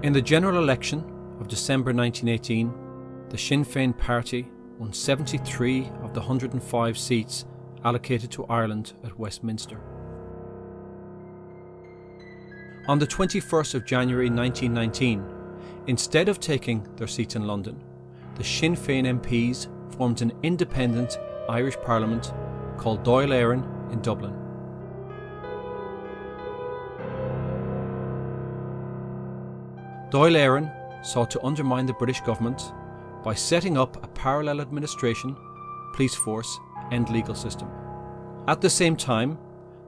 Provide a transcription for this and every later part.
In the general election of December 1918, the Sinn Féin party won 73 of the 105 seats allocated to Ireland at Westminster. On the 21st of January 1919, instead of taking their seats in London, the Sinn Féin MPs formed an independent Irish Parliament called Dáil Éireann in Dublin. Dáil Éireann sought to undermine the British government by setting up a parallel administration, police force and legal system. At the same time,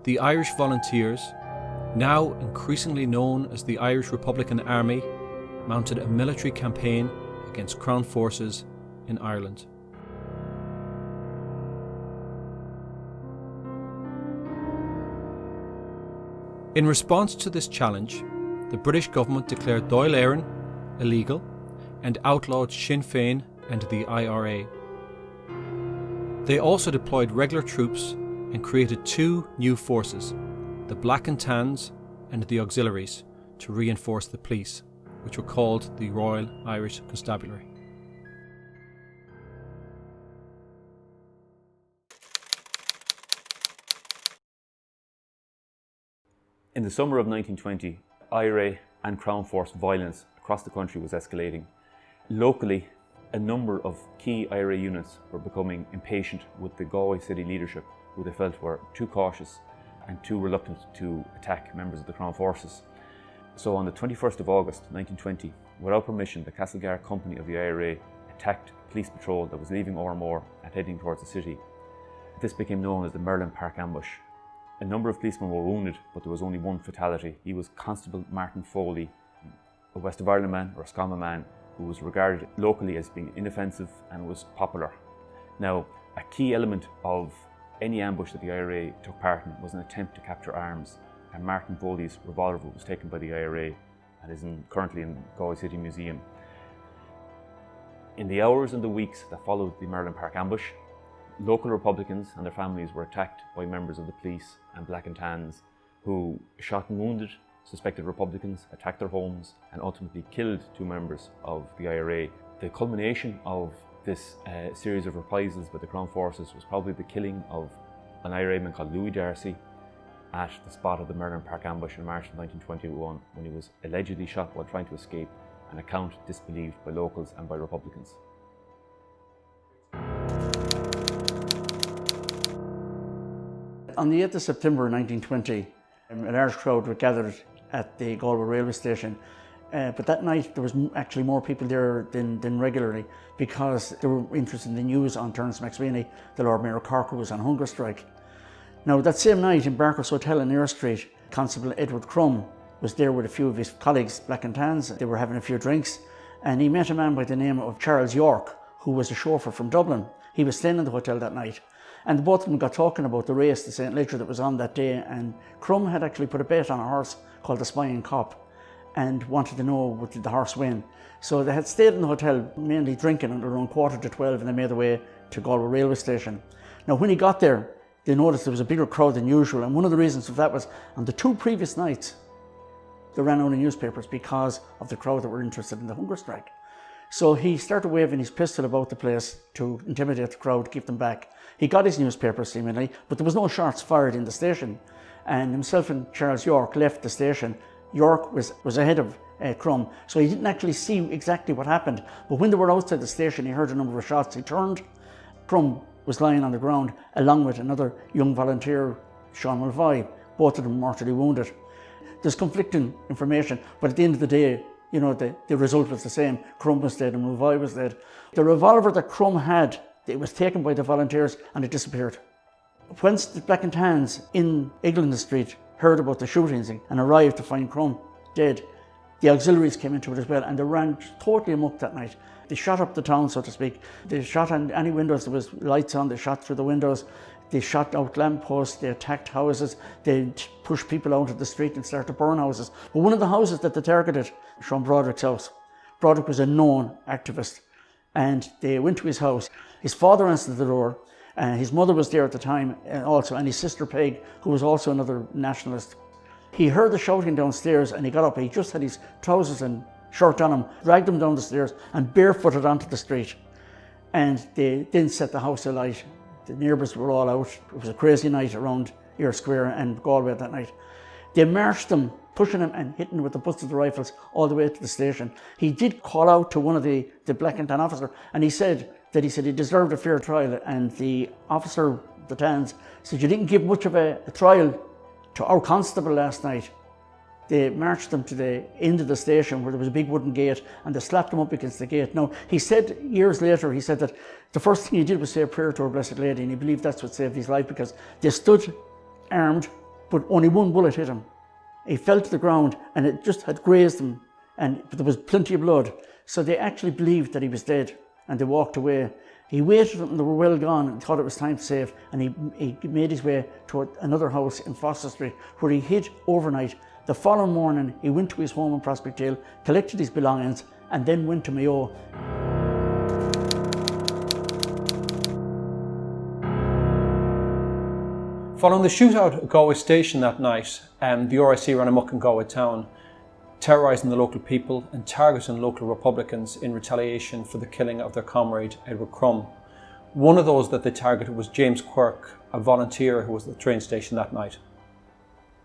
the Irish Volunteers, now increasingly known as the Irish Republican Army, mounted a military campaign against Crown forces in Ireland. In response to this challenge, the British government declared Dáil Éireann illegal and outlawed Sinn Féin and the IRA. They also deployed regular troops and created two new forces, the Black and Tans and the Auxiliaries, to reinforce the police, which were called the Royal Irish Constabulary. In the summer of 1920, IRA and Crown Force violence across the country was escalating. Locally, a number of key IRA units were becoming impatient with the Galway city leadership, who they felt were too cautious and too reluctant to attack members of the Crown Forces. So on the 21st of August 1920, without permission, the Castlegar company of the IRA attacked a police patrol that was leaving Ormore and heading towards the city. This became known as the Merlin Park ambush. A number of policemen were wounded, but there was only one fatality. He was Constable Martin Foley, a West of Ireland man or a Scama man who was regarded locally as being inoffensive and was popular. Now, a key element of any ambush that the IRA took part in was an attempt to capture arms, and Martin Foley's revolver was taken by the IRA and is currently in Galway City Museum. In the hours and the weeks that followed the Merlin Park ambush, local Republicans and their families were attacked by members of the police and Black and Tans who shot and wounded suspected Republicans, attacked their homes and ultimately killed two members of the IRA. The culmination of this series of reprisals by the Crown Forces was probably the killing of an IRA man called Louis Darcy at the spot of the Merlin Park ambush in March 1921, when he was allegedly shot while trying to escape, an account disbelieved by locals and by Republicans. On the 8th of September 1920, a large crowd were gathered at the Galway railway station. But that night there was actually more people there than regularly, because they were interested in the news on Terence McSweeney, the Lord Mayor of Cork, who was on hunger strike. Now that same night in Barker's Hotel in Eyre Street, Constable Edward Crum was there with a few of his colleagues, Black and Tans. They were having a few drinks, and he met a man by the name of Charles York, who was a chauffeur from Dublin. He was staying in the hotel that night, and both of them got talking about the race, the St. Leger that was on that day, and Crum had actually put a bet on a horse called the Spying Cop and wanted to know what did the horse win. So they had stayed in the hotel mainly drinking until around 11:45, and they made their way to Galway railway station. Now when he got there, they noticed there was a bigger crowd than usual, and one of the reasons for that was on the two previous nights they ran out of newspapers because of the crowd that were interested in the hunger strike. So he started waving his pistol about the place to intimidate the crowd, keep them back. He got his newspaper seemingly, but there was no shots fired in the station, and himself and Charles York left the station. York was ahead of Crum, so he didn't actually see exactly what happened, but when they were outside the station he heard a number of shots. He turned, Crum was lying on the ground along with another young volunteer, Sean Mulvoy, both of them mortally wounded. There's conflicting information, but at the end of the day, you know, the result was the same. Crum was dead and Mulvoy was dead. The revolver that Crum had, it was taken by the volunteers and it disappeared. Once the Black and Tans in Eglinton Street heard about the shootings and arrived to find Crum dead, the Auxiliaries came into it as well, and they ran totally amok that night. They shot up the town, so to speak. They shot on any windows there was lights on, they shot through the windows. They shot out lampposts, they attacked houses, they pushed people out of the street and started to burn houses. But one of the houses that they targeted, Sean Broderick's house. Broderick was a known activist, and they went to his house. His father answered the door, his mother was there at the time also, and his sister Peg, who was also another nationalist. He heard the shouting downstairs and he got up. He just had his trousers and shirt on him, dragged him down the stairs and barefooted onto the street. And they then set the house alight. The neighbours were all out. It was a crazy night around Eyre Square and Galway that night. They marched him, pushing him and hitting him with the butts of the rifles all the way to the station. He did call out to one of the black and tan officer, and he said he deserved a fair trial. And the officer, the tans, said, "You didn't give much of a trial to our constable last night." They marched him to the end of the station where there was a big wooden gate, and they slapped him up against the gate. Now, he said years later, he said that the first thing he did was say a prayer to Our Blessed Lady, and he believed that's what saved his life, because they stood armed, but only one bullet hit him. He fell to the ground and it just had grazed him, but there was plenty of blood. So they actually believed that he was dead, and they walked away. He waited until they were well gone and thought it was time to save, and he made his way to another house in Foster Street where he hid overnight. The following morning, he went to his home in Prospect Hill, collected his belongings, and then went to Mayo. Following the shootout at Galway station that night, the RIC ran amok in Galway town, terrorising the local people and targeting local Republicans in retaliation for the killing of their comrade Edward Crumb. One of those that they targeted was James Quirk, a volunteer who was at the train station that night.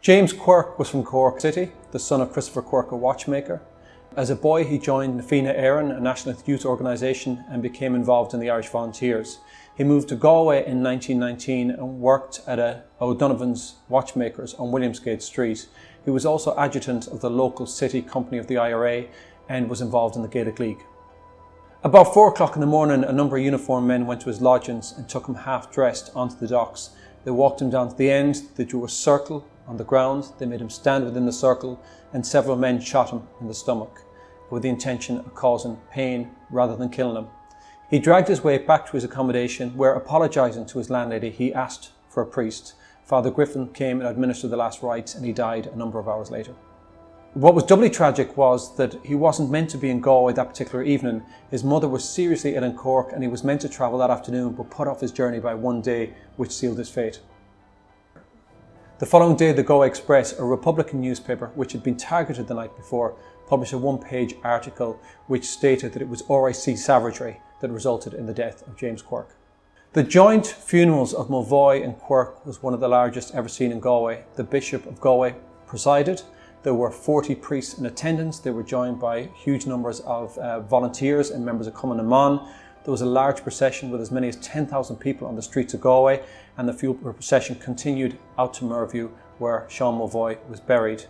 James Quirk was from Cork City, the son of Christopher Quirk, a watchmaker. As a boy, he joined Sinn Féin MPs, a national youth organisation, and became involved in the Irish Volunteers. He moved to Galway in 1919 and worked at O'Donovan's Watchmakers on Williamsgate Street. He was also adjutant of the local city company of the IRA and was involved in the Gaelic League. About 4 o'clock in the morning, a number of uniformed men went to his lodgings and took him half-dressed onto the docks. They walked him down to the end, they drew a circle on the ground, they made him stand within the circle, and several men shot him in the stomach with the intention of causing pain rather than killing him. He dragged his way back to his accommodation where, apologising to his landlady, he asked for a priest. Father Griffin came and administered the last rites, and he died a number of hours later. What was doubly tragic was that he wasn't meant to be in Galway that particular evening. His mother was seriously ill in Cork and he was meant to travel that afternoon, but put off his journey by one day, which sealed his fate. The following day, the Galway Express, a Republican newspaper which had been targeted the night before, published a one-page article which stated that it was RIC savagery that resulted in the death of James Quirk. The joint funerals of Mulvoy and Quirk was one of the largest ever seen in Galway. The Bishop of Galway presided. There were 40 priests in attendance. They were joined by huge numbers of volunteers and members of Cumann na Món. There was a large procession with as many as 10,000 people on the streets of Galway, and the funeral procession continued out to Merview, where Sean Mulvoy was buried.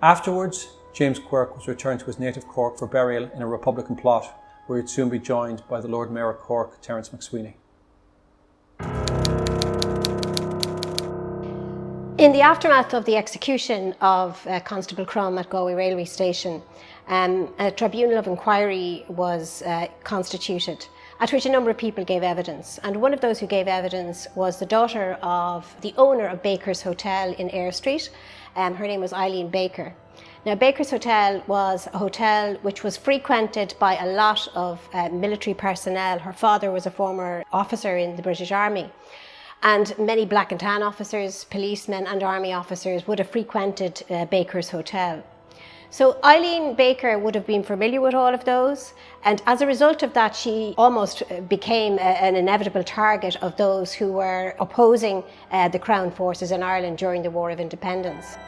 Afterwards, James Quirk was returned to his native Cork for burial in a Republican plot, where he'd soon be joined by the Lord Mayor of Cork, Terence McSweeney. In the aftermath of the execution of Constable Crumb at Galway railway station, a tribunal of inquiry was constituted, at which a number of people gave evidence. And one of those who gave evidence was the daughter of the owner of Baker's Hotel in Eyre Street. Her name was Eileen Baker. Now, Baker's Hotel was a hotel which was frequented by a lot of military personnel. Her father was a former officer in the British Army. And many black and tan officers, policemen and army officers would have frequented Baker's Hotel. So Eileen Baker would have been familiar with all of those, and as a result of that, she almost became an inevitable target of those who were opposing the Crown forces in Ireland during the War of Independence.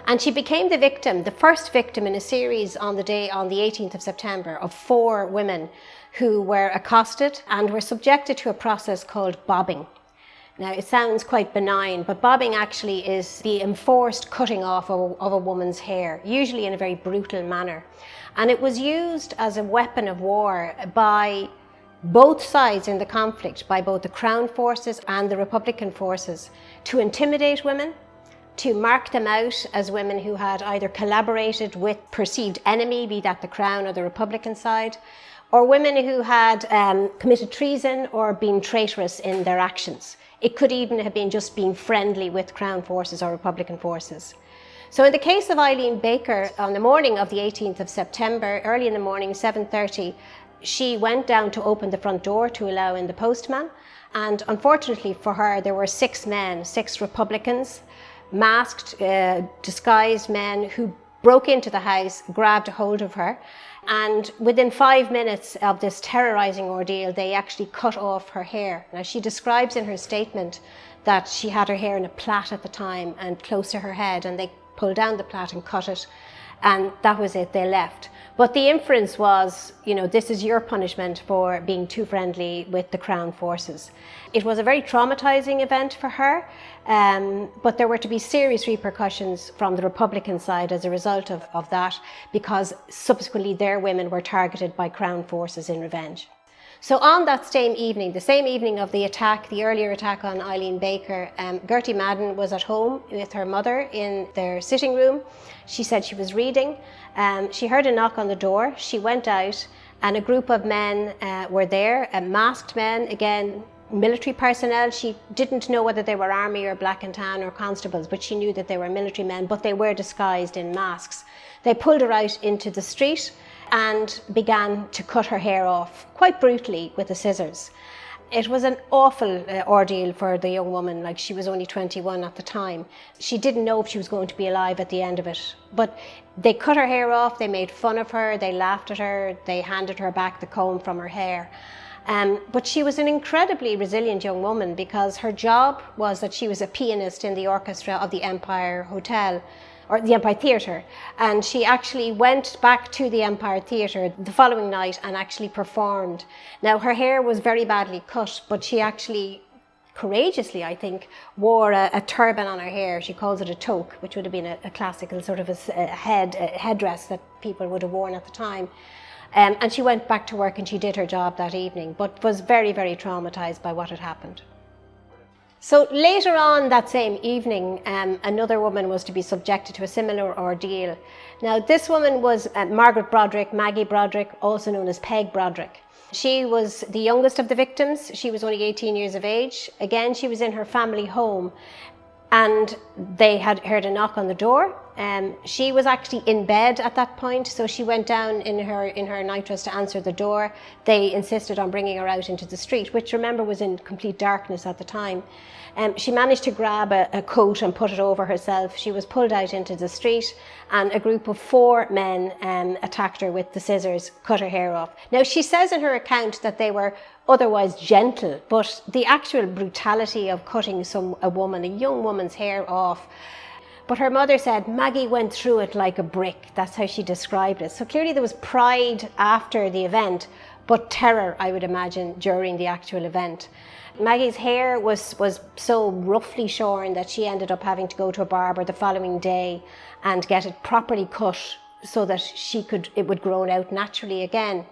And she became the victim, the first victim in a series on the 18th of September, of 4 women who were accosted and were subjected to a process called bobbing. Now, it sounds quite benign, but bobbing actually is the enforced cutting off of a woman's hair, usually in a very brutal manner. And it was used as a weapon of war by both sides in the conflict, by both the Crown forces and the Republican forces, to intimidate women, to mark them out as women who had either collaborated with perceived enemy, be that the Crown or the Republican side, or women who had committed treason or been traitorous in their actions. It could even have been just being friendly with Crown forces or Republican forces. So in the case of Eileen Baker, on the morning of the 18th of September, early in the morning, 7:30, she went down to open the front door to allow in the postman. And unfortunately for her, there were 6 men, 6 Republicans, masked, disguised men who broke into the house, grabbed a hold of her, and within 5 minutes of this terrorising ordeal, they actually cut off her hair. Now, she describes in her statement that she had her hair in a plait at the time and close to her head, and they pulled down the plait and cut it, and that was it, they left. But the inference was, you know, this is your punishment for being too friendly with the Crown forces. It was a very traumatising event for her, but there were to be serious repercussions from the Republican side as a result of that, because subsequently their women were targeted by Crown forces in revenge. So on that same evening, the same evening of the attack, the earlier attack on Eileen Baker, Gertie Madden was at home with her mother in their sitting room. She said she was reading. She heard a knock on the door. She went out and a group of men were there, masked men, again, military personnel. She didn't know whether they were army or black and tan or constables, but she knew that they were military men, but they were disguised in masks. They pulled her out into the street and began to cut her hair off, quite brutally, with the scissors. It was an awful ordeal for the young woman, like she was only 21 at the time. She didn't know if she was going to be alive at the end of it. But they cut her hair off, they made fun of her, they laughed at her, they handed her back the comb from her hair. But she was an incredibly resilient young woman, because her job was that she was a pianist in the orchestra of the Empire Hotel, or the Empire Theatre, and she actually went back to the Empire Theatre the following night and actually performed. Now, her hair was very badly cut, but she actually courageously, I think, wore a turban on her hair. She calls it a toque, which would have been a classical sort of a headdress that people would have worn at the time. And she went back to work and she did her job that evening, but was very, very traumatised by what had happened. So later on that same evening, another woman was to be subjected to a similar ordeal. Now, this woman was Margaret Broderick, Maggie Broderick, also known as Peg Broderick. She was the youngest of the victims. She was only 18 years of age. Again, she was in her family home, and they had heard a knock on the door. She was actually in bed at that point, so she went down in her nightdress to answer the door. They insisted on bringing her out into the street, which, remember, was in complete darkness at the time. She managed to grab a coat and put it over herself. She was pulled out into the street, and a group of 4 men attacked her with the scissors, cut her hair off. Now, she says in her account that they were otherwise gentle, but the actual brutality of cutting a young woman's hair off. But her mother said Maggie went through it like a brick. That's how she described it. So clearly there was pride after the event, but terror, I would imagine, during the actual event. Maggie's hair was so roughly shorn that she ended up having to go to a barber the following day and get it properly cut so that it would grow out naturally again.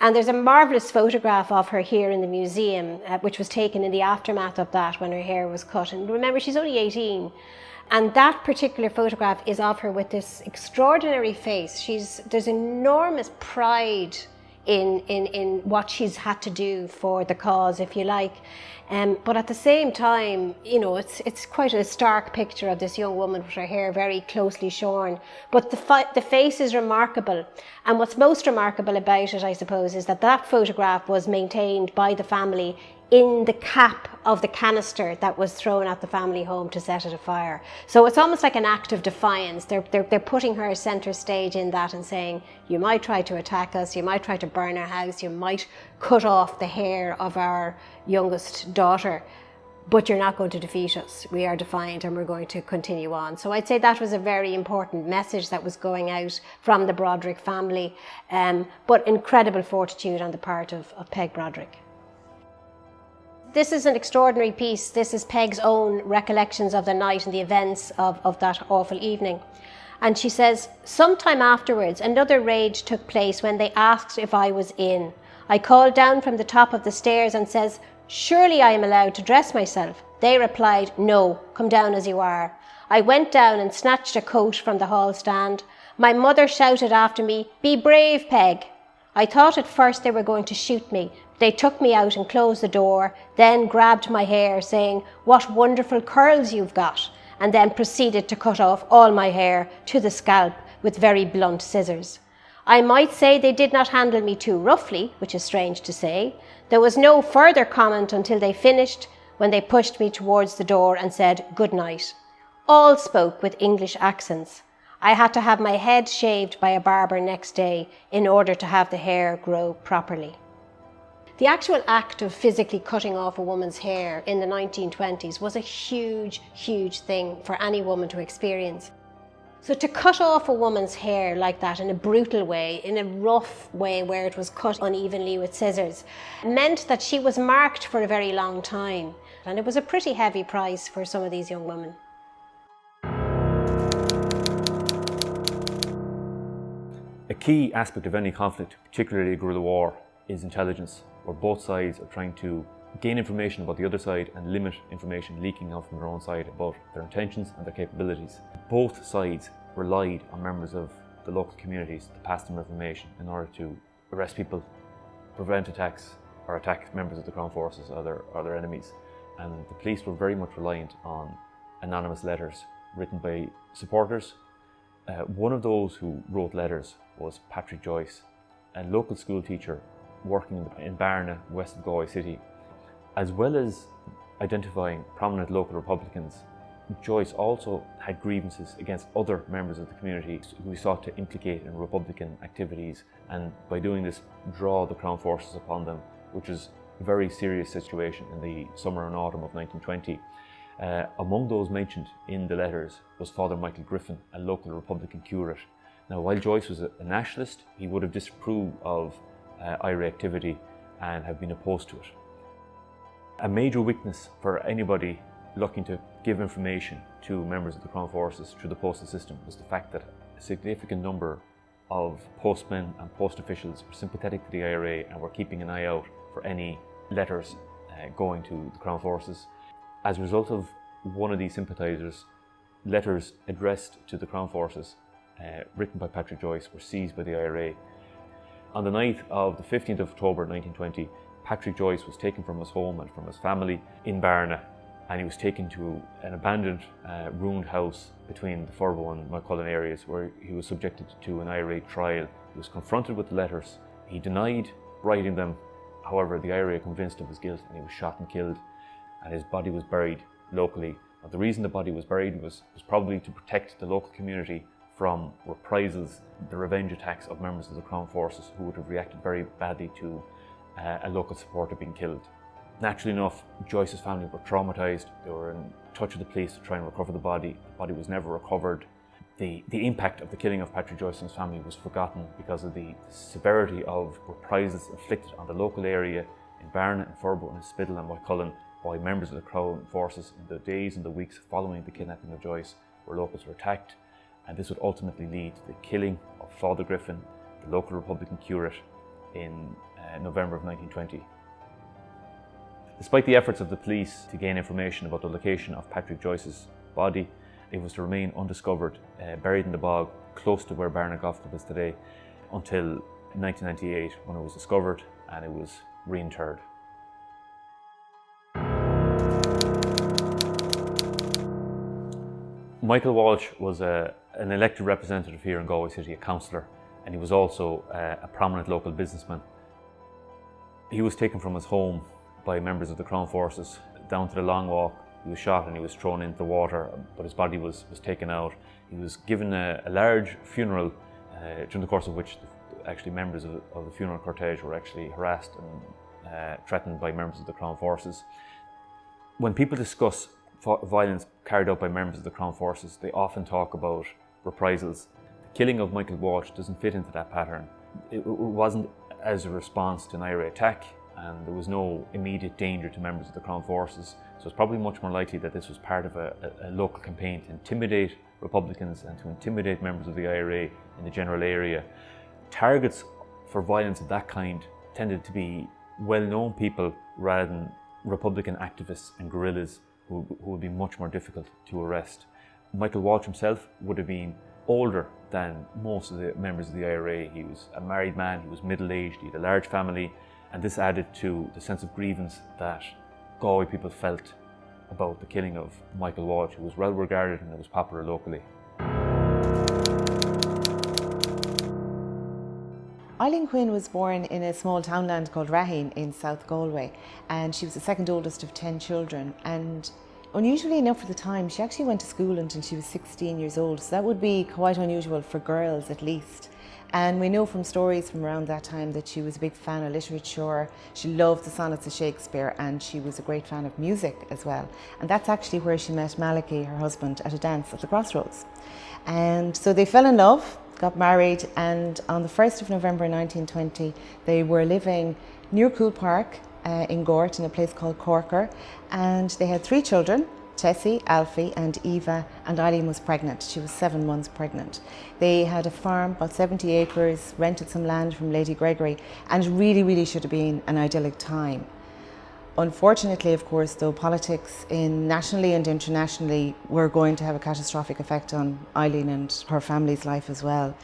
And there's a marvellous photograph of her here in the museum, which was taken in the aftermath of that, when her hair was cut. And remember, she's only 18. And that particular photograph is of her with this extraordinary face. There's enormous pride in what she's had to do for the cause, if you like. But at the same time, you know, it's quite a stark picture of this young woman with her hair very closely shorn. But the face is remarkable. And what's most remarkable about it, I suppose, is that photograph was maintained by the family in the cap of the canister that was thrown at the family home to set it afire. So it's almost like an act of defiance. They're putting her centre stage in that and saying, you might try to attack us, you might try to burn our house, you might cut off the hair of our youngest daughter, but you're not going to defeat us. We are defiant and we're going to continue on. So I'd say that was a very important message that was going out from the Broderick family, but incredible fortitude on the part of Peg Broderick. This is an extraordinary piece. This is Peg's own recollections of the night and the events of that awful evening. And she says, sometime afterwards, another raid took place when they asked if I was in. I called down from the top of the stairs and says, surely I am allowed to dress myself. They replied, no, come down as you are. I went down and snatched a coat from the hall stand. My mother shouted after me, be brave, Peg. I thought at first they were going to shoot me. They took me out and closed the door, then grabbed my hair, saying, what wonderful curls you've got, and then proceeded to cut off all my hair to the scalp with very blunt scissors. I might say they did not handle me too roughly, which is strange to say. There was no further comment until they finished, when they pushed me towards the door and said, good night. all spoke with English accents. I had to have my head shaved by a barber next day in order to have the hair grow properly. The actual act of physically cutting off a woman's hair in the 1920s was a huge, huge thing for any woman to experience. So to cut off a woman's hair like that in a brutal way, in a rough way where it was cut unevenly with scissors, meant that she was marked for a very long time. And it was a pretty heavy price for some of these young women. A key aspect of any conflict, particularly a guerrilla war, is intelligence, where both sides are trying to gain information about the other side and limit information leaking out from their own side about their intentions and their capabilities. Both sides relied on members of the local communities to pass them information in order to arrest people, prevent attacks, or attack members of the Crown Forces or their enemies. And the police were very much reliant on anonymous letters written by supporters. One of those who wrote letters was Patrick Joyce, a local school teacher working in Barna, west of Galway City. As well as identifying prominent local Republicans, Joyce also had grievances against other members of the community who he sought to implicate in Republican activities, and by doing this draw the Crown Forces upon them, which was a very serious situation in the summer and autumn of 1920. Among those mentioned in the letters was Father Michael Griffin, a local Republican curate. Now, while Joyce was a nationalist, he would have disapproved of IRA activity and have been opposed to it. A major weakness for anybody looking to give information to members of the Crown Forces through the postal system was the fact that a significant number of postmen and post officials were sympathetic to the IRA and were keeping an eye out for any letters going to the Crown Forces. As a result of one of these sympathisers, letters addressed to the Crown Forces, written by Patrick Joyce, were seized by the IRA. On the night of the 15th of October 1920, Patrick Joyce was taken from his home and from his family in Barna, and he was taken to an abandoned, ruined house between the Furbo and Mulcullen areas, where he was subjected to an IRA trial. He was confronted with the letters. He denied writing them. However, the IRA convinced of his guilt, and he was shot and killed, and his body was buried locally. Now, the reason the body was buried was probably to protect the local community from reprisals, the revenge attacks of members of the Crown Forces who would have reacted very badly to a local supporter being killed. Naturally enough, Joyce's family were traumatised. They were in touch with the police to try and recover the body. The body was never recovered. The impact of the killing of Patrick Joyce and his family was forgotten because of the severity of reprisals inflicted on the local area in Barna and Furbo and Spiddle and Mulcullen by members of the Crown Forces in the days and the weeks following the kidnapping of Joyce, where locals were attacked. And this would ultimately lead to the killing of Father Griffin, the local Republican curate, in November of 1920. Despite the efforts of the police to gain information about the location of Patrick Joyce's body, it was to remain undiscovered, buried in the bog close to where Barna Goffin is today, until 1998, when it was discovered and it was reinterred. Michael Walsh was an elected representative here in Galway City, a councillor, and he was also a prominent local businessman. He was taken from his home by members of the Crown Forces down to the Long Walk. He was shot and he was thrown into the water, but his body was taken out. He was given a large funeral, during the course of which actually members of the funeral cortege were actually harassed and threatened by members of the Crown Forces. When people discuss violence carried out by members of the Crown Forces, they often talk about reprisals. The killing of Michael Walsh doesn't fit into that pattern. It wasn't as a response to an IRA attack, and there was no immediate danger to members of the Crown Forces, so it's probably much more likely that this was part of a local campaign to intimidate Republicans and to intimidate members of the IRA in the general area. Targets for violence of that kind tended to be well-known people rather than Republican activists and guerrillas who would be much more difficult to arrest. Michael Walsh himself would have been older than most of the members of the IRA. He was a married man, he was middle-aged, he had a large family, and this added to the sense of grievance that Galway people felt about the killing of Michael Walsh, who was well regarded and who was popular locally. Eileen Quinn was born in a small townland called Raheen in South Galway, and she was the second oldest of 10 children, and Unusually enough for the time, she actually went to school until she was 16 years old, so that would be quite unusual for girls at least. And we know from stories from around that time that she was a big fan of literature, she loved the sonnets of Shakespeare, and she was a great fan of music as well. And that's actually where she met Malachy, her husband, at a dance at the Crossroads. And so they fell in love, got married, and on the 1st of November 1920, they were living near Cool Park in Gort, in a place called Quirk, and they had 3 children, Tessie, Alfie and Eva, and Eileen was pregnant. She was 7 months pregnant. They had a farm, about 70 acres, rented some land from Lady Gregory, and really should have been an idyllic time. Unfortunately, of course, though, politics nationally and internationally were going to have a catastrophic effect on Eileen and her family's life as well.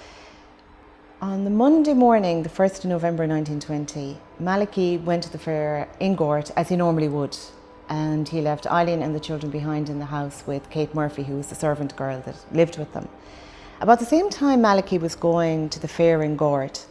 On the Monday morning, the 1st of November 1920, Malachy went to the fair in Gort as he normally would, and he left Eileen and the children behind in the house with Kate Murphy, who was the servant girl that lived with them. About the same time Malachy was going to the fair in Gort,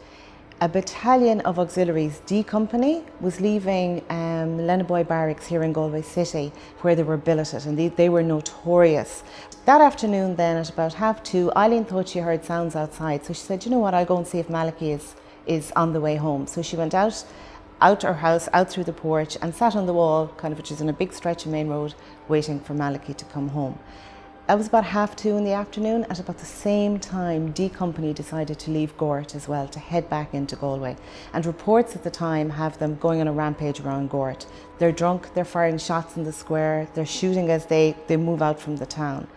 a battalion of Auxiliaries, D Company, was leaving Lennaboy Barracks here in Galway City, where they were billeted, and they were notorious. That afternoon then, at about 2:30, Eileen thought she heard sounds outside, so she said, you know what, I'll go and see if Malachy is on the way home. So she went out her house, out through the porch, and sat on the wall, kind of, which is in a big stretch of main road, waiting for Malachy to come home. That was about 2:30 in the afternoon. At about the same time, D Company decided to leave Gort as well, to head back into Galway. And reports at the time have them going on a rampage around Gort. They're drunk, they're firing shots in the square, they're shooting as they move out from the town.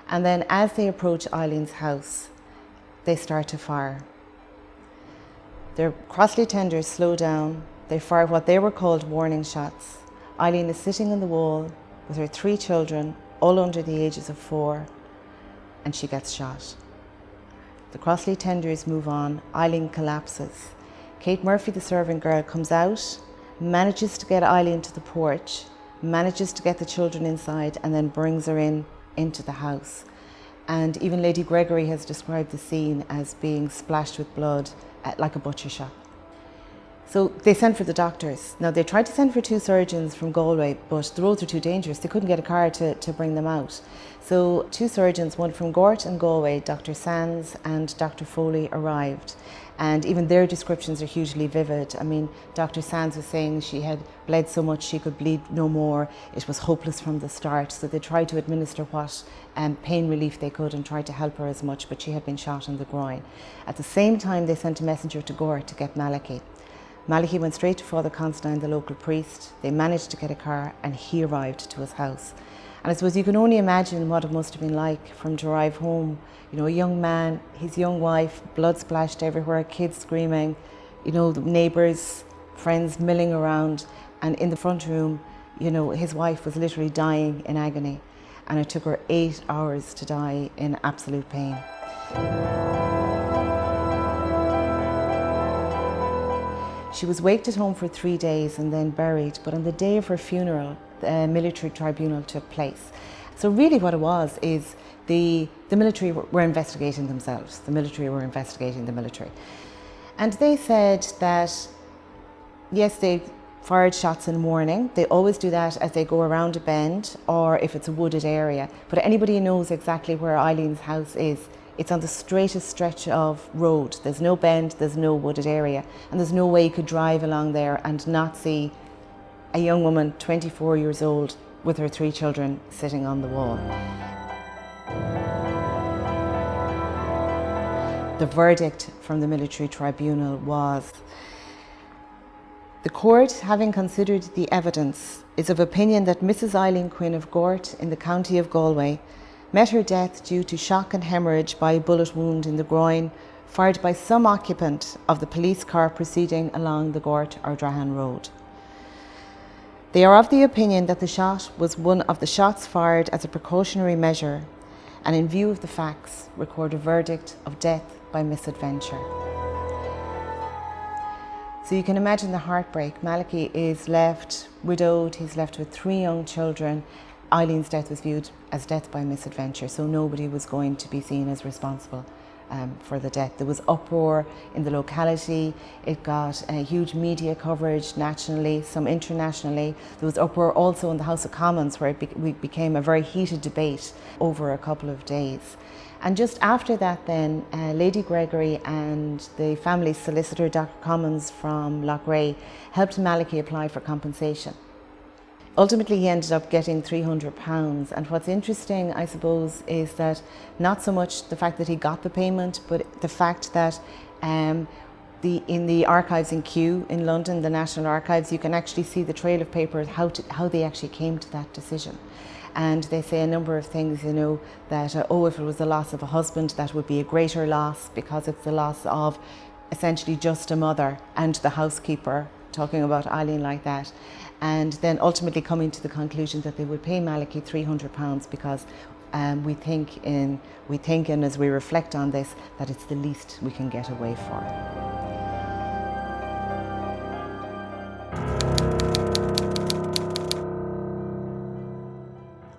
And then as they approach Eileen's house, they start to fire. Their Crossley tenders slow down, they fire what they were called warning shots. Eileen is sitting on the wall with her 3 children, all under the ages of 4, and she gets shot. The Crossley tenders move on, Eileen collapses. Kate Murphy, the servant girl, comes out, manages to get Eileen to the porch, manages to get the children inside, and then brings her into the house. And even Lady Gregory has described the scene as being splashed with blood, like a butcher shop. So they sent for the doctors. Now, they tried to send for 2 surgeons from Galway, but the roads were too dangerous. They couldn't get a car to bring them out. So 2 surgeons, one from Gort and Galway, Dr. Sands and Dr. Foley, arrived. And even their descriptions are hugely vivid. I mean, Dr. Sands was saying she had bled so much she could bleed no more. It was hopeless from the start. So they tried to administer what pain relief they could and tried to help her as much, but she had been shot in the groin. At the same time, they sent a messenger to Gort to get Malachy. Malachy went straight to Father Constantine, the local priest. They managed to get a car and he arrived to his house. And I suppose you can only imagine what it must have been like for him to arrive home. You know, a young man, his young wife, blood splashed everywhere, kids screaming, you know, the neighbours, friends milling around. And in the front room, you know, his wife was literally dying in agony. And it took her 8 hours to die in absolute pain. She was waked at home for 3 days and then buried, but on the day of her funeral, the military tribunal took place. So really what it was is the military were investigating themselves. The military were investigating the military. And they said that, yes, they fired shots in warning. They always do that as they go around a bend or if it's a wooded area. But anybody who knows exactly where Eileen's house is, it's on the straightest stretch of road. There's no bend, there's no wooded area, and there's no way you could drive along there and not see a young woman, 24 years old, with her 3 children sitting on the wall. The verdict from the military tribunal was, the court, having considered the evidence, is of opinion that Mrs. Eileen Quinn of Gort in the county of Galway met her death due to shock and hemorrhage by a bullet wound in the groin fired by some occupant of the police car proceeding along the Gort or Drahan Road. They are of the opinion that the shot was one of the shots fired as a precautionary measure, and in view of the facts, record a verdict of death by misadventure. So you can imagine the heartbreak. Malachy is left widowed, he's left with 3 young children. Eileen's death was viewed as death by misadventure, so nobody was going to be seen as responsible for the death. There was uproar in the locality. It got huge media coverage nationally, some internationally. There was uproar also in the House of Commons, where it became a very heated debate over a couple of days. And just after that then, Lady Gregory and the family solicitor, Dr. Commons from Loughrea, helped Malachy apply for compensation. Ultimately, he ended up getting £300. And what's interesting, I suppose, is that not so much the fact that he got the payment, but the fact that in the archives in Kew in London, the National Archives, you can actually see the trail of papers, how they actually came to that decision. And they say a number of things, you know, that, if it was the loss of a husband, that would be a greater loss because it's the loss of essentially just a mother and the housekeeper, talking about Eileen like that. And then ultimately coming to the conclusion that they would pay Malachy £300 because we think, and as we reflect on this, that it's the least we can get away for.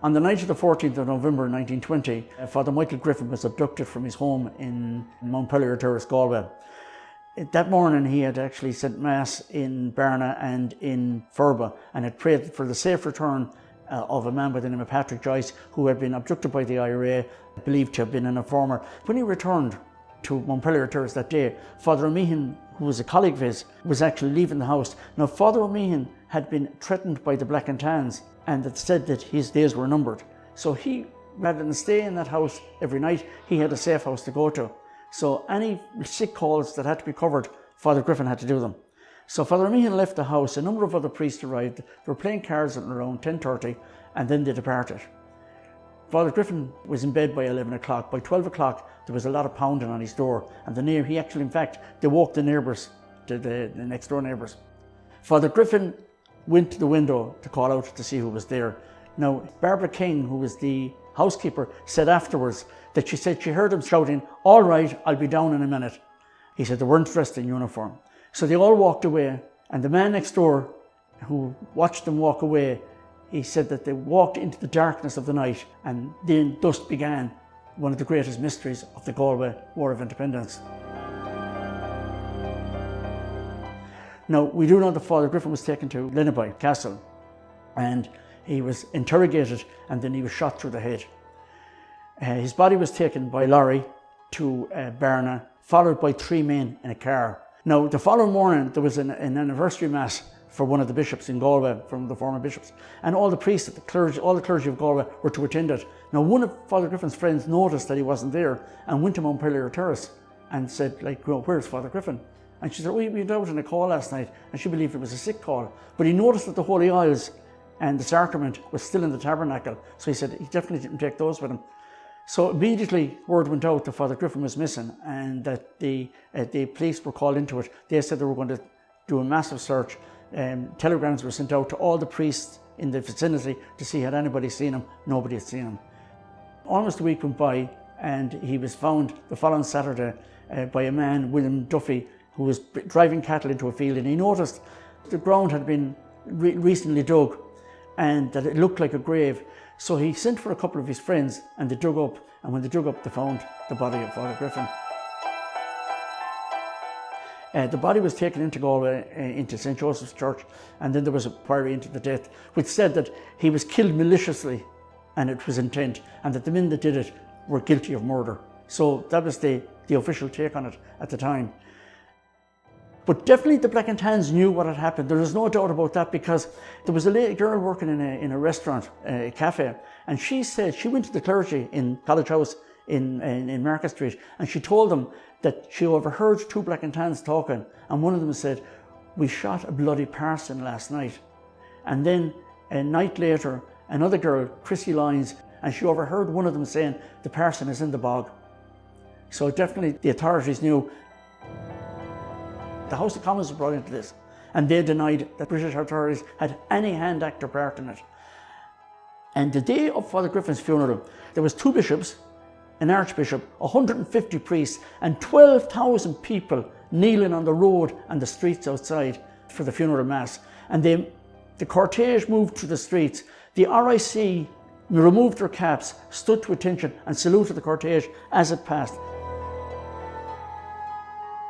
On the night of the 14th of November 1920, Father Michael Griffin was abducted from his home in Montpellier Terrace, Galway. That morning he had actually said Mass in Barna and in Ferba and had prayed for the safe return of a man by the name of Patrick Joyce, who had been abducted by the IRA, believed to have been an informer. When he returned to Montpellier Terrace that day, Father O'Meehan, who was a colleague of his, was actually leaving the house. Now, Father O'Meehan had been threatened by the Black and Tans and had said that his days were numbered. So he, rather than stay in that house every night, he had a safe house to go to. So any sick calls that had to be covered, Father Griffin had to do them. So Father Meehan left the house, a number of other priests arrived, they were playing cards at around 10:30 and then they departed. Father Griffin was in bed by 11 o'clock. By 12 o'clock there was a lot of pounding on his door and they woke the neighbours, the next door neighbours. Father Griffin went to the window to call out to see who was there. Now Barbara King, who was the housekeeper, said afterwards that she said she heard him shouting, "All right, I'll be down in a minute." He said they weren't dressed in uniform. So they all walked away, and the man next door who watched them walk away, he said that they walked into the darkness of the night, and then thus began one of the greatest mysteries of the Galway War of Independence. Now, we do know that Father Griffin was taken to Linneby Castle, and he was interrogated, and then he was shot through the head. His body was taken by lorry to Barna, followed by 3 men in a car. Now, the following morning, there was an anniversary mass for one of the bishops in Galway, from the former bishops, and all the priests, all the clergy of Galway were to attend it. Now, one of Father Griffin's friends noticed that he wasn't there and went to Montpellier Terrace and said, "Where's Father Griffin?" And she said, "We were out on a call last night," and she believed it was a sick call. But he noticed that the Holy Isles and the sacrament was still in the tabernacle, so he said he definitely didn't take those with him. So immediately word went out that Father Griffin was missing and that the police were called into it. They said they were going to do a massive search. Telegrams were sent out to all the priests in the vicinity to see had anybody seen him. Nobody had seen him. Almost a week went by and he was found the following Saturday by a man, William Duffy, who was driving cattle into a field, and he noticed the ground had been recently dug and that it looked like a grave. So he sent for a couple of his friends and they dug up, and when they dug up they found the body of Father Griffin. The body was taken into Galway, into St. Joseph's Church, and then there was a inquiry into the death, which said that he was killed maliciously and it was intent, and that the men that did it were guilty of murder. So that was the official take on it at the time. But definitely the Black and Tans knew what had happened. There is no doubt about that, because there was a girl working in a restaurant, a cafe, and she said she went to the clergy in College House in Market Street, and she told them that she overheard 2 Black and Tans talking, and one of them said, "We shot a bloody parson last night." And then a night later, another girl, Chrissy Lyons, and she overheard one of them saying, "The parson is in the bog." So definitely the authorities knew. The House of Commons was brought into this, and they denied that British authorities had any hand, act or part in it. And the day of Father Griffin's funeral, there was 2 bishops, an archbishop, 150 priests, and 12,000 people kneeling on the road and the streets outside for the funeral mass. And the cortege moved through the streets. The RIC removed their caps, stood to attention and saluted the cortege as it passed.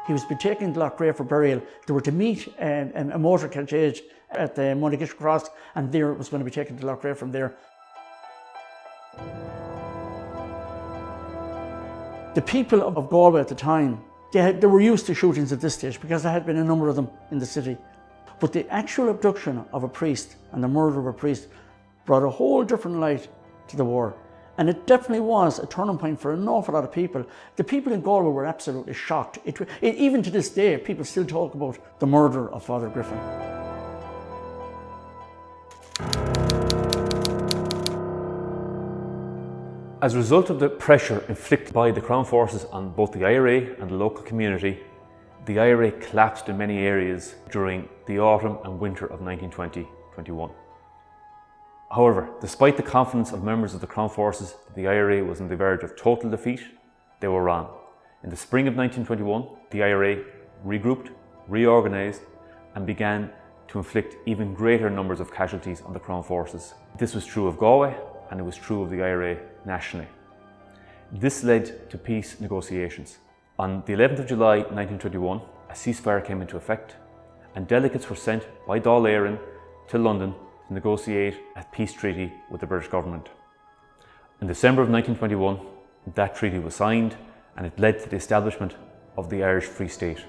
He was to be taken to Loughrea for burial. They were to meet a motor carriage at the Monagish Cross, and there it was going to be taken to Loughrea from there. The people of Galway at the time, they were used to shootings at this stage because there had been a number of them in the city. But the actual abduction of a priest and the murder of a priest brought a whole different light to the war. And it definitely was a turning point for an awful lot of people. The people in Galway were absolutely shocked. Even to this day, people still talk about the murder of Father Griffin. As a result of the pressure inflicted by the Crown Forces on both the IRA and the local community, the IRA collapsed in many areas during the autumn and winter of 1920-21. However, despite the confidence of members of the Crown Forces that the IRA was on the verge of total defeat, they were wrong. In the spring of 1921, the IRA regrouped, reorganised, and began to inflict even greater numbers of casualties on the Crown Forces. This was true of Galway, and it was true of the IRA nationally. This led to peace negotiations. On the 11th of July 1921, a ceasefire came into effect, and delegates were sent by Dáil Éireann to London to negotiate a peace treaty with the British government. In December of 1921, that treaty was signed, and it led to the establishment of the Irish Free State.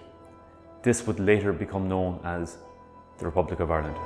This would later become known as the Republic of Ireland.